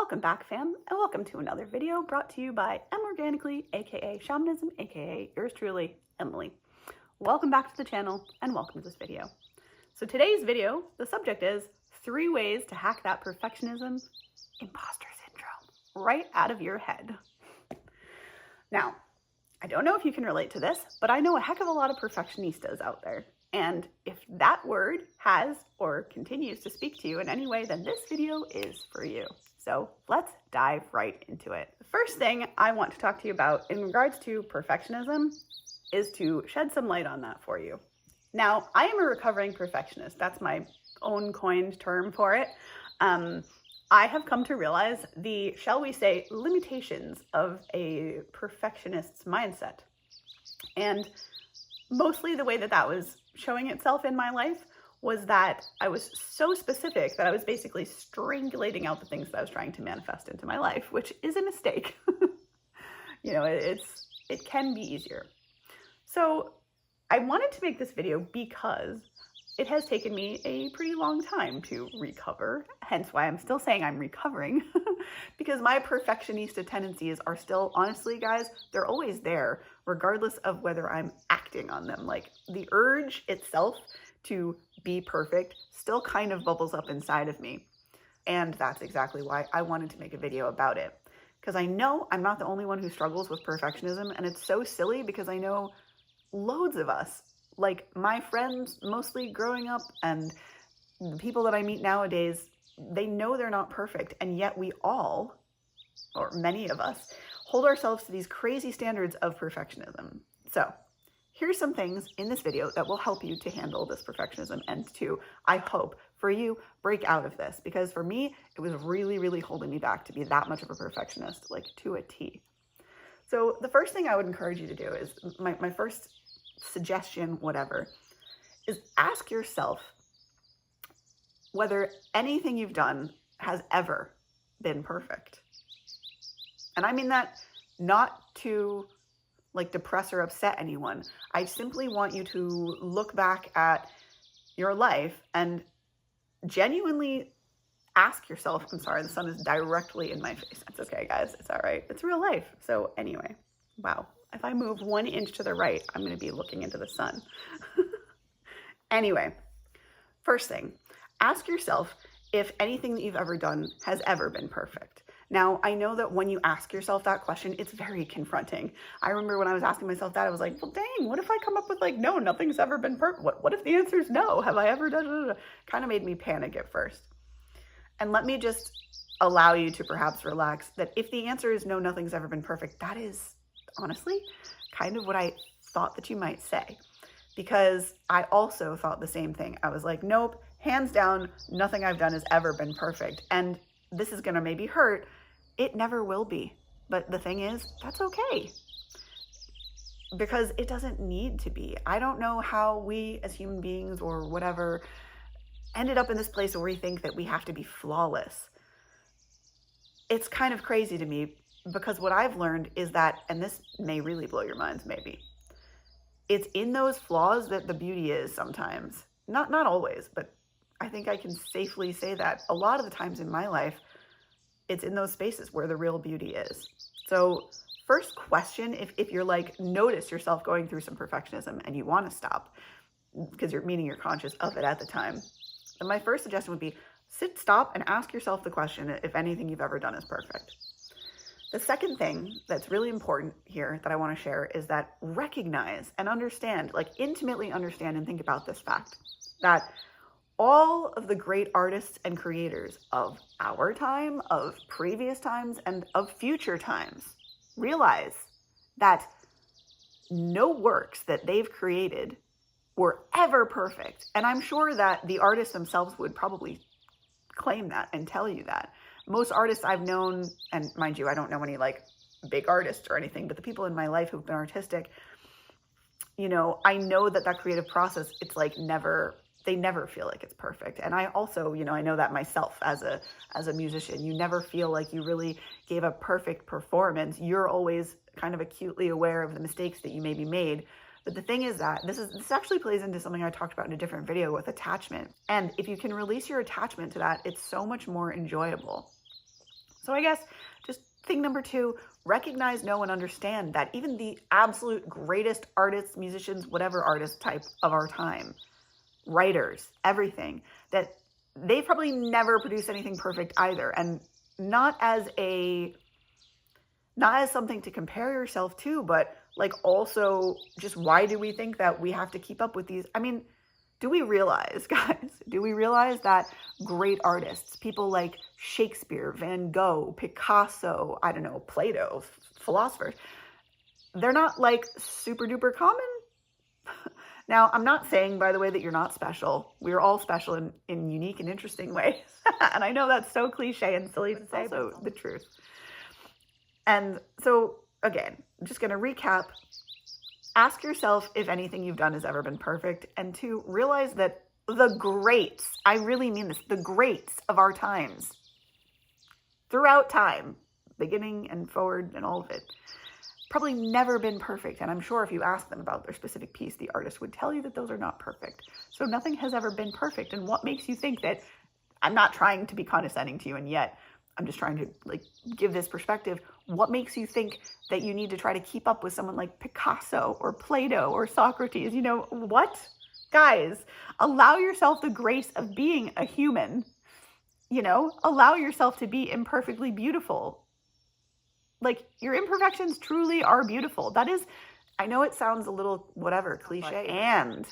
Welcome back, fam, and welcome to another video brought to you by M Organically, aka Shamanism, aka yours truly, Emily. Welcome back to the channel and welcome to this video. So today's video, the subject is 3 ways to hack that perfectionism imposter syndrome right out of your head. Now, I don't know if you can relate to this, but I know a heck of a lot of perfectionistas out there. And if that word has or continues to speak to you in any way, then this video is for you. So let's dive right into it. The first thing I want to talk to you about in regards to perfectionism is to shed some light on that for you. Now, I am a recovering perfectionist. That's my own coined term for it. I have come to realize the, shall we say, limitations of a perfectionist's mindset. And mostly the way that that was showing itself in my life was that I was so specific that I was basically strangulating out the things that I was trying to manifest into my life, which is a mistake. You know, it can be easier. So I wanted to make this video because it has taken me a pretty long time to recover, hence why I'm still saying I'm recovering, because my perfectionista tendencies are still, honestly, guys, they're always there, regardless of whether I'm acting on them. Like, the urge itself to be perfect still kind of bubbles up inside of me. And that's exactly why I wanted to make a video about it. Because I know I'm not the only one who struggles with perfectionism, and it's so silly because I know loads of us, like my friends mostly growing up and the people that I meet nowadays, they know they're not perfect, and yet we all, or many of us, hold ourselves to these crazy standards of perfectionism. So here's some things in this video that will help you to handle this perfectionism and to, I hope, for you, break out of this. Because for me, it was really, really holding me back to be that much of a perfectionist, like to a T. So the first thing I would encourage you to do is, my first suggestion, whatever, is ask yourself whether anything you've done has ever been perfect. And I mean that not to like depress or upset anyone. I simply want you to look back at your life and genuinely ask yourself, I'm sorry, the sun is directly in my face. It's okay, guys. It's all right. It's real life. So anyway, wow. If I move 1 inch to the right, I'm going to be looking into the sun. Anyway, first thing, ask yourself if anything that you've ever done has ever been perfect. Now, I know that when you ask yourself that question, it's very confronting. I remember when I was asking myself that, I was like, well, dang, what if I come up with like, no, nothing's ever been perfect? What if the answer is no? Have I ever done it? Kind of made me panic at first. And let me just allow you to perhaps relax that if the answer is no, nothing's ever been perfect, that is honestly kind of what I thought that you might say, because I also thought the same thing. I was like, nope, hands down, nothing I've done has ever been perfect. And this is going to maybe hurt. It never will be. But the thing is, that's okay, because it doesn't need to be. I don't know how we as human beings or whatever ended up in this place where we think that we have to be flawless. It's kind of crazy to me, because what I've learned is that, and this may really blow your minds maybe, it's in those flaws that the beauty is sometimes. Not always, but I think I can safely say that a lot of the times in my life, it's in those spaces where the real beauty is. So first question, if you're like, notice yourself going through some perfectionism and you want to stop, because you're conscious of it at the time, then my first suggestion would be stop and ask yourself the question if anything you've ever done is perfect. The second thing that's really important here that I want to share is that recognize and understand, like intimately understand and think about this fact, that all of the great artists and creators of our time, of previous times, and of future times realize that no works that they've created were ever perfect. And I'm sure that the artists themselves would probably claim that and tell you that. Most artists I've known, and mind you, I don't know any like big artists or anything, but the people in my life who've been artistic, you know, I know that that creative process, it's like they never feel like it's perfect. And I also, you know, I know that myself as a musician, you never feel like you really gave a perfect performance. You're always kind of acutely aware of the mistakes that you maybe made. But the thing is that this actually plays into something I talked about in a different video with attachment. And if you can release your attachment to that, it's so much more enjoyable. So I guess just thing number 2, recognize, know, and understand that even the absolute greatest artists, musicians, whatever artist type of our time, writers, everything, that they've probably never produced anything perfect either. And not as something to compare yourself to, but like also just why do we think that we have to keep up with these? I mean, do we realize, guys, that great artists, people like Shakespeare, Van Gogh, Picasso, I don't know, Plato, philosophers, they're not like super duper common? Now, I'm not saying, by the way, that you're not special. We're all special in unique and interesting ways. And I know that's so cliche and silly to say, but it's the truth. And so, again, I'm just going to recap. Ask yourself if anything you've done has ever been perfect. And 2, realize that the greats, I really mean this, the greats of our times, throughout time, beginning and forward and all of it, probably never been perfect. And I'm sure if you ask them about their specific piece, the artist would tell you that those are not perfect. So nothing has ever been perfect. And what makes you think that, I'm not trying to be condescending to you, and yet I'm just trying to like give this perspective. What makes you think that you need to try to keep up with someone like Picasso or Plato or Socrates? You know, what? Guys, allow yourself the grace of being a human. You know, allow yourself to be imperfectly beautiful. Like, your imperfections truly are beautiful. That is, I know it sounds a little whatever, cliche. And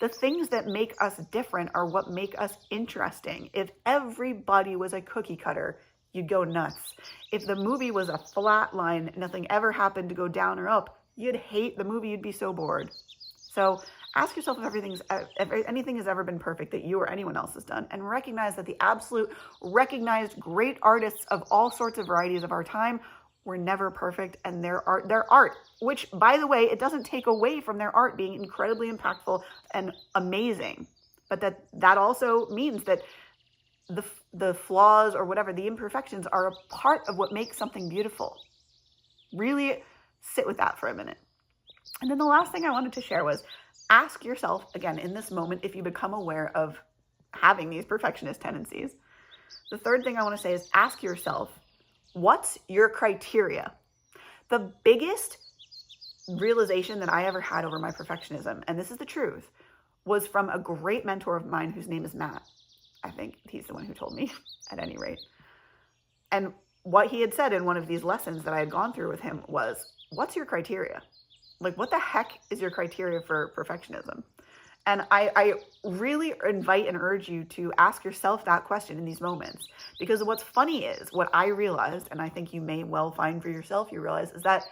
the things that make us different are what make us interesting. If everybody was a cookie cutter, you'd go nuts. If the movie was a flat line, nothing ever happened to go down or up, you'd hate the movie, you'd be so bored. So ask yourself if anything has ever been perfect that you or anyone else has done, and recognize that the absolute recognized great artists of all sorts of varieties of our time were never perfect, and their art, which, by the way, it doesn't take away from their art being incredibly impactful and amazing, but that also means that the flaws or whatever, the imperfections, are a part of what makes something beautiful. Really sit with that for a minute. And then the last thing I wanted to share was, ask yourself, again, in this moment, if you become aware of having these perfectionist tendencies. The third thing I want to say is, ask yourself, what's your criteria? The biggest realization that I ever had over my perfectionism, and this is the truth, was from a great mentor of mine whose name is Matt. I think he's the one who told me, at any rate. And what he had said in one of these lessons that I had gone through with him was, what's your criteria? Like, what the heck is your criteria for perfectionism? And I really invite and urge you to ask yourself that question in these moments. Because what's funny is, what I realized, and I think you may well find for yourself, you realize, is that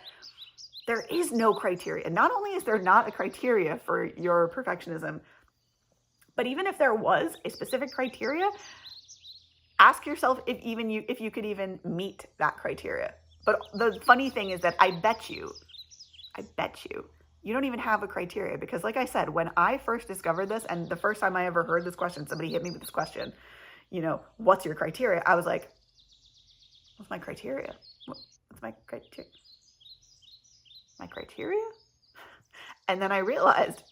there is no criteria. Not only is there not a criteria for your perfectionism, but even if there was a specific criteria, ask yourself if you could even meet that criteria. But the funny thing is that I bet you, you don't even have a criteria, because like I said, when I first discovered this, and the first time I ever heard this question, somebody hit me with this question, you know, what's your criteria? I was like, what's my criteria? What's my criteria? My criteria? And then I realized,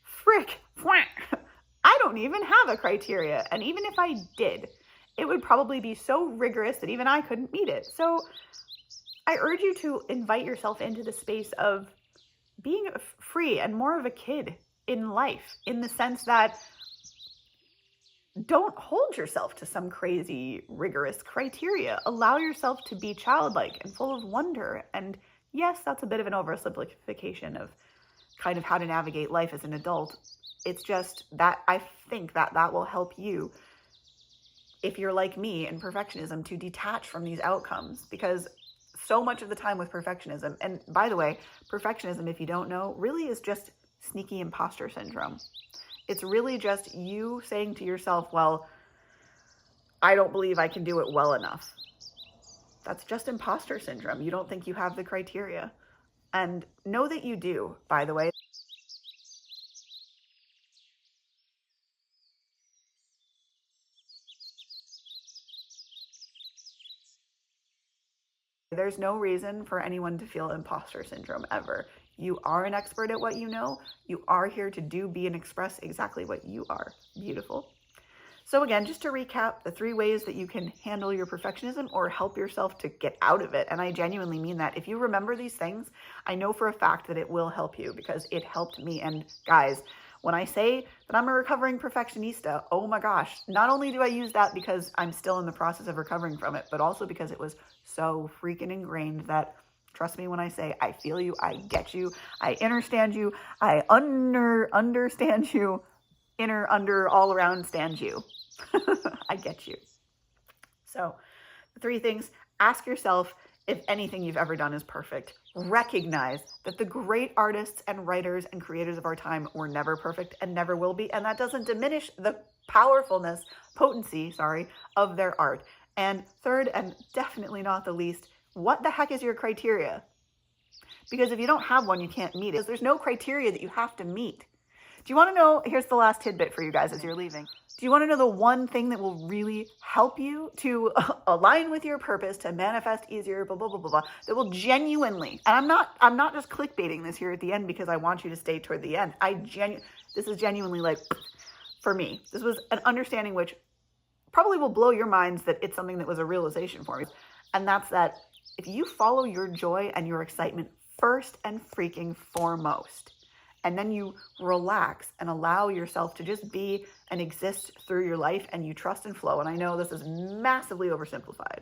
frick, I don't even have a criteria. And even if I did, it would probably be so rigorous that even I couldn't meet it. So I urge you to invite yourself into the space of being free and more of a kid in life, in the sense that don't hold yourself to some crazy, rigorous criteria. Allow yourself to be childlike and full of wonder. And yes, that's a bit of an oversimplification of kind of how to navigate life as an adult. It's just that I think that will help you, if you're like me in perfectionism, to detach from these outcomes. Because so much of the time with perfectionism, and by the way, perfectionism, if you don't know, really is just sneaky imposter syndrome. It's really just you saying to yourself, well, I don't believe I can do it well enough. That's just imposter syndrome. You don't think you have the criteria. And know that you do, by the way. There's no reason for anyone to feel imposter syndrome ever. You are an expert at what you know. You are here to do, be, and express exactly what you are. Beautiful. So again, just to recap, the 3 ways that you can handle your perfectionism or help yourself to get out of it. And I genuinely mean that. If you remember these things, I know for a fact that it will help you, because it helped me. And guys, when I say that I'm a recovering perfectionista, oh my gosh, not only do I use that because I'm still in the process of recovering from it, but also because it was so freaking ingrained that, trust me when I say, I feel you, I get you, I understand you, I understand you, under, all around stand you. I get you. So the 3 things: ask yourself if anything you've ever done is perfect. Recognize that the great artists and writers and creators of our time were never perfect and never will be. And that doesn't diminish the potency, of their art. And third, and definitely not the least, what the heck is your criteria? Because if you don't have one, you can't meet it. There's no criteria that you have to meet. Do you want to know, here's the last tidbit for you guys as you're leaving. Do you want to know the one thing that will really help you to align with your purpose, to manifest easier, blah, blah, blah, blah, blah, that will genuinely, and I'm not just clickbaiting this here at the end because I want you to stay toward the end. This is genuinely, like, for me, this was an understanding which probably will blow your minds that it's something that was a realization for me. And that's that if you follow your joy and your excitement first and freaking foremost, and then you relax and allow yourself to just be and exist through your life, and you trust and flow. And I know this is massively oversimplified.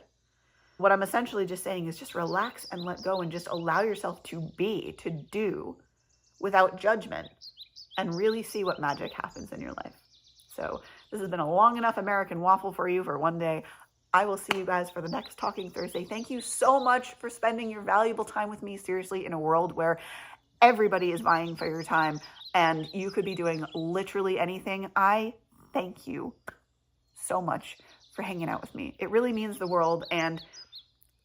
What I'm essentially just saying is just relax and let go and just allow yourself to be, to do without judgment, and really see what magic happens in your life. So this has been a long enough American waffle for you for one day. I will see you guys for the next Talking Thursday. Thank you so much for spending your valuable time with me, seriously, in a world where everybody is vying for your time and you could be doing literally anything. I thank you so much for hanging out with me. It really means the world. And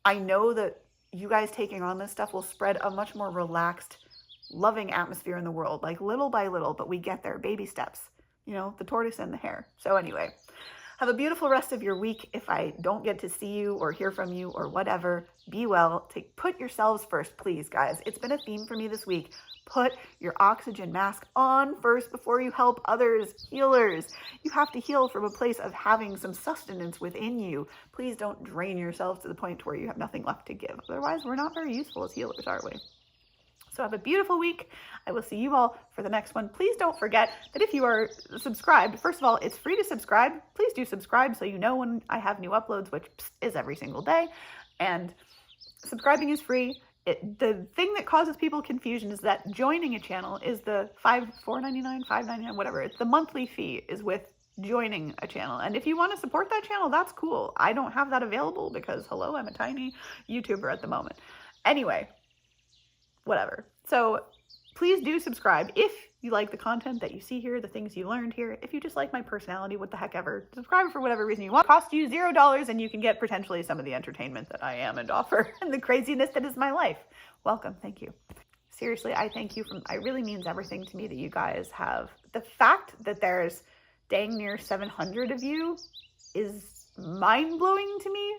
I know that you guys taking on this stuff will spread a much more relaxed, loving atmosphere in the world, like little by little, but we get there, baby steps, the tortoise and the hare. So anyway, have a beautiful rest of your week. If I don't get to see you or hear from you or whatever, be well. Put yourselves first, please, guys. It's been a theme for me this week. Put your oxygen mask on first before you help others. Healers, you have to heal from a place of having some sustenance within you. Please don't drain yourself to the point where you have nothing left to give. Otherwise, we're not very useful as healers, are we? So have a beautiful week. I will see you all for the next one. Please don't forget that if you are subscribed, first of all, it's free to subscribe. Please do subscribe so you know when I have new uploads, which is every single day. And subscribing is free. The thing that causes people confusion is that joining a channel is the $4.99, $5.99, whatever. It's the monthly fee is with joining a channel. And if you want to support that channel, that's cool. I don't have that available because, hello, I'm a tiny YouTuber at the moment. Anyway, whatever. So please do subscribe if you like the content that you see here, the things you learned here. If you just like my personality, what the heck ever, subscribe for whatever reason you want. It costs you $0 and you can get potentially some of the entertainment that I am and offer and the craziness that is my life. Welcome. Thank you. Seriously, I thank you. It really means everything to me that you guys have. The fact that there's dang near 700 of you is mind-blowing to me.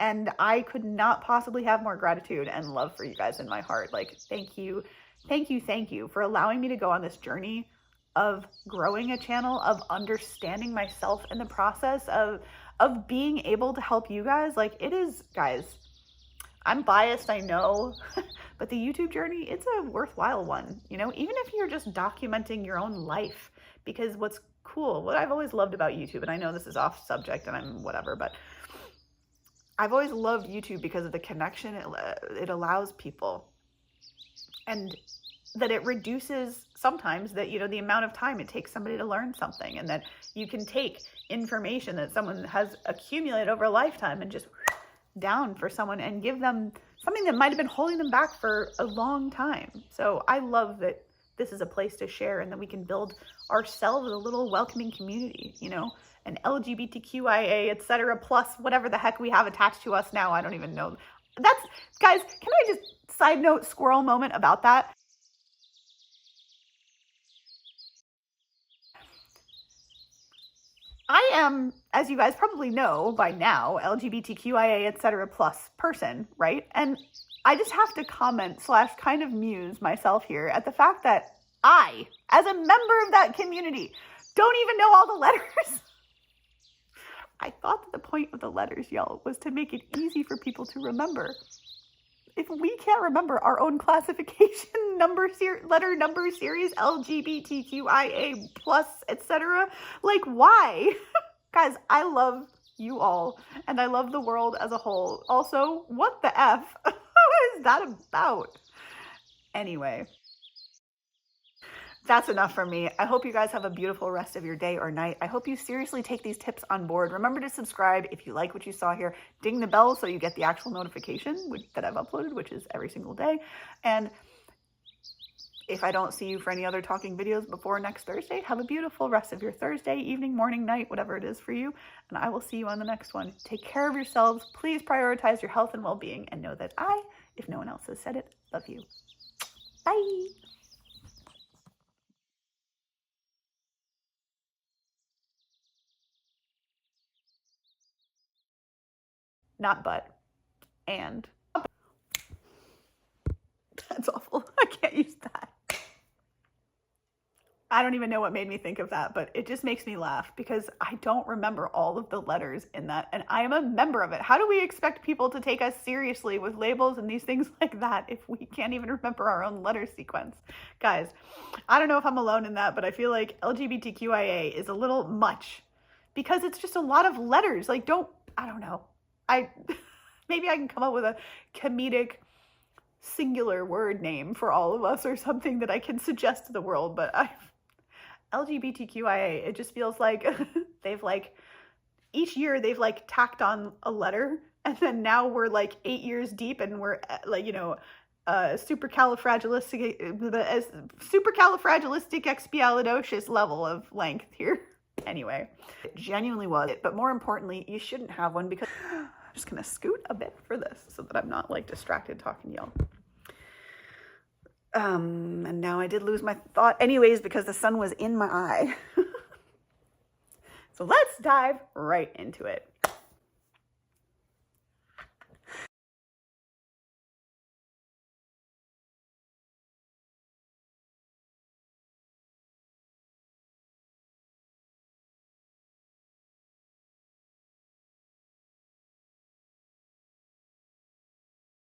And I could not possibly have more gratitude and love for you guys in my heart. Like, thank you for allowing me to go on this journey of growing a channel, of understanding myself in the process, of being able to help you guys. Like, it is, guys, I'm biased, I know, but the YouTube journey, it's a worthwhile one, even if you're just documenting your own life. Because what's cool, what I've always loved about YouTube, and I know this is off subject and I'm whatever, but I've always loved YouTube because of the connection it allows people, and that it reduces sometimes that, the amount of time it takes somebody to learn something, and that you can take information that someone has accumulated over a lifetime and just down for someone and give them something that might have been holding them back for a long time. So I love that this is a place to share and that we can build ourselves a little welcoming community, an LGBTQIA, etc. plus whatever the heck we have attached to us now. I don't even know. Guys, can I just side note squirrel moment about that? I am, as you guys probably know by now, LGBTQIA, etc. plus person, right? And I just have to comment / kind of muse myself here at the fact that I, as a member of that community, don't even know all the letters. I thought that the point of the letters, y'all, was to make it easy for people to remember. If we can't remember our own classification letter number series, LGBTQIA plus, etc., like why? Guys, I love you all, and I love the world as a whole. Also, what the F? What is that about? Anyway, that's enough from me. I hope you guys have a beautiful rest of your day or night. I hope you seriously take these tips on board. Remember to subscribe if you like what you saw here. Ding the bell so you get the actual notification that I've uploaded, which is every single day. And if I don't see you for any other talking videos before next Thursday, have a beautiful rest of your Thursday, evening, morning, night, whatever it is for you. And I will see you on the next one. Take care of yourselves. Please prioritize your health and well-being, and know that I, if no one else has said it, love you. Bye. Not but, and. That's awful. I can't use that. I don't even know what made me think of that, but it just makes me laugh because I don't remember all of the letters in that, and I am a member of it. How do we expect people to take us seriously with labels and these things like that if we can't even remember our own letter sequence? Guys, I don't know if I'm alone in that, but I feel like LGBTQIA is a little much because it's just a lot of letters. Like, I don't know. Maybe I can come up with a comedic singular word name for all of us or something that I can suggest to the world, but LGBTQIA, it just feels like they've each year they've tacked on a letter, and then now we're 8 years deep and we're supercalifragilisticexpialidocious level of length here. Anyway, it genuinely was it, but more importantly, you shouldn't have one because I'm just gonna scoot a bit for this so that I'm not distracted talking to y'all. And now I did lose my thought anyways because the sun was in my eye. So let's dive right into it.